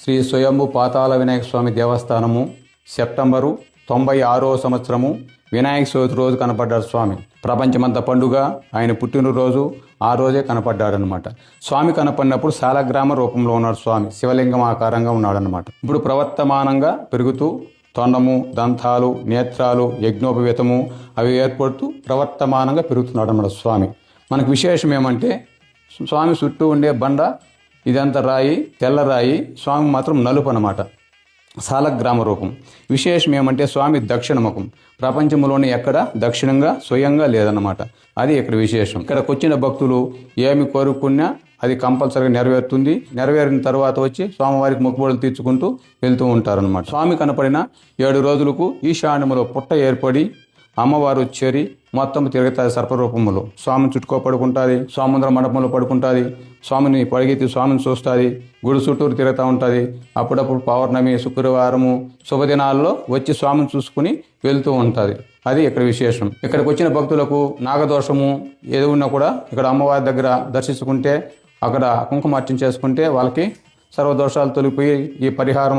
శ్రీ స్వయంభు పాతాళ వినాయక స్వామి దేవస్థానము September 96వ సంవత్సరము వినాయక చవితి రోజు కనపడ్డాడు స్వామి. ప్రపంచమంతా పండుగ, ఆయన పుట్టినరోజు ఆ రోజే కనపడ్డాడనమాట. స్వామి కనపడినప్పుడు శాలగ్రామ రూపంలో ఉన్నాడు స్వామి, శివలింగం ఆకారంగా ఉన్నాడనమాట. ఇప్పుడు ప్రవర్తమానంగా పెరుగుతూ తొండము, దంతాలు, నేత్రాలు, యజ్ఞోపవేతము అవి ఏర్పడుతూ ప్రవర్తమానంగా పెరుగుతున్నాడు అన్నమాట స్వామి. మనకు విశేషం ఏమంటే స్వామి చుట్టూ ఉండే బండ ఇదంతా రాయి, తెల్ల రాయి, స్వామి మాత్రం నలుపు అనమాట, శాలగ్రామ రూపం. విశేషం ఏమంటే స్వామి దక్షిణముఖం, ప్రపంచంలోనే ఎక్కడ దక్షిణంగా స్వయంగా లేదన్నమాట. అది ఇక్కడ విశేషం. ఇక్కడికి వచ్చిన భక్తులు ఏమి కోరుకున్నా అది కంపల్సరీగా నెరవేరుతుంది. నెరవేరిన తర్వాత వచ్చి స్వామివారికి మొక్కుబడులు తీర్చుకుంటూ వెళ్తూ ఉంటారనమాట. స్వామి కనపడిన 7 రోజులకు ఈశాన్యములో పుట్ట ఏర్పడి అమ్మవారు చేరి మొత్తం తిరుగుతుంది సర్పరూపములో. స్వామిని చుట్టుకో పడుకుంటుంది, స్వామంద్ర మండపంలో పడుకుంటుంది, స్వామిని పడిగెత్తి స్వామిని చూస్తుంది, గుడి చుట్టూరు తిరుగుతూ ఉంటుంది. అప్పుడప్పుడు పౌర్ణమి, శుక్రవారము శుభదినాల్లో వచ్చి స్వామిని చూసుకుని వెళ్తూ ఉంటుంది. అది ఇక్కడ విశేషం. ఇక్కడికి వచ్చిన భక్తులకు నాగదోషము ఏది ఉన్నా కూడా ఇక్కడ అమ్మవారి దగ్గర దర్శించుకుంటే, అక్కడ కుంకుమార్చన చేసుకుంటే వాళ్ళకి సర్వదోషాలు తొలిగిపోయి ఈ పరిహారం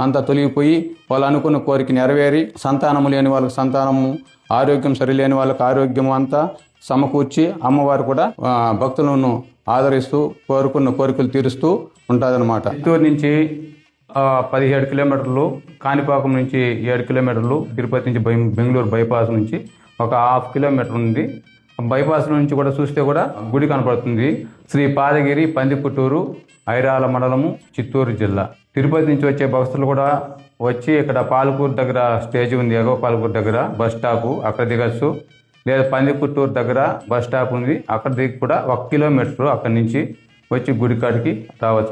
అంతా తొలగిపోయి వాళ్ళు అనుకున్న కోరిక నెరవేరి, సంతానము లేని వాళ్ళకి సంతానము, ఆరోగ్యం సరిలేని వాళ్ళకి ఆరోగ్యము అంతా సమకూర్చి అమ్మవారు కూడా భక్తులను ఆదరిస్తూ కోరుకున్న కోరికలు తీరుస్తూ ఉంటుందన్నమాట. చిత్తూరు నుంచి 17 కిలోమీటర్లు, కాణిపాకం నుంచి 7 కిలోమీటర్లు, తిరుపతి నుంచి బెంగళూరు బైపాస్ నుంచి ఒక 1/2 కిలోమీటర్ ఉంది. బైపాస్ నుంచి కూడా చూస్తే కూడా గుడి కనపడుతుంది. శ్రీ పాదగిరి, పందిపుట్టూరు, ఐరాల మండలము, చిత్తూరు జిల్లా. తిరుపతి నుంచి వచ్చే భక్తులు కూడా వచ్చి ఇక్కడ పాలకూరు దగ్గర స్టేజ్ ఉంది, ఎగవ పాలకూరు దగ్గర బస్ స్టాపు, అక్కడ దిగచ్చు. లేదా పందిపుట్టూరు దగ్గర బస్ స్టాప్ ఉంది, అక్కడ దిగి కూడా 1 కిలోమీటర్ అక్కడి నుంచి వచ్చి గుడి కాడికి రావచ్చు.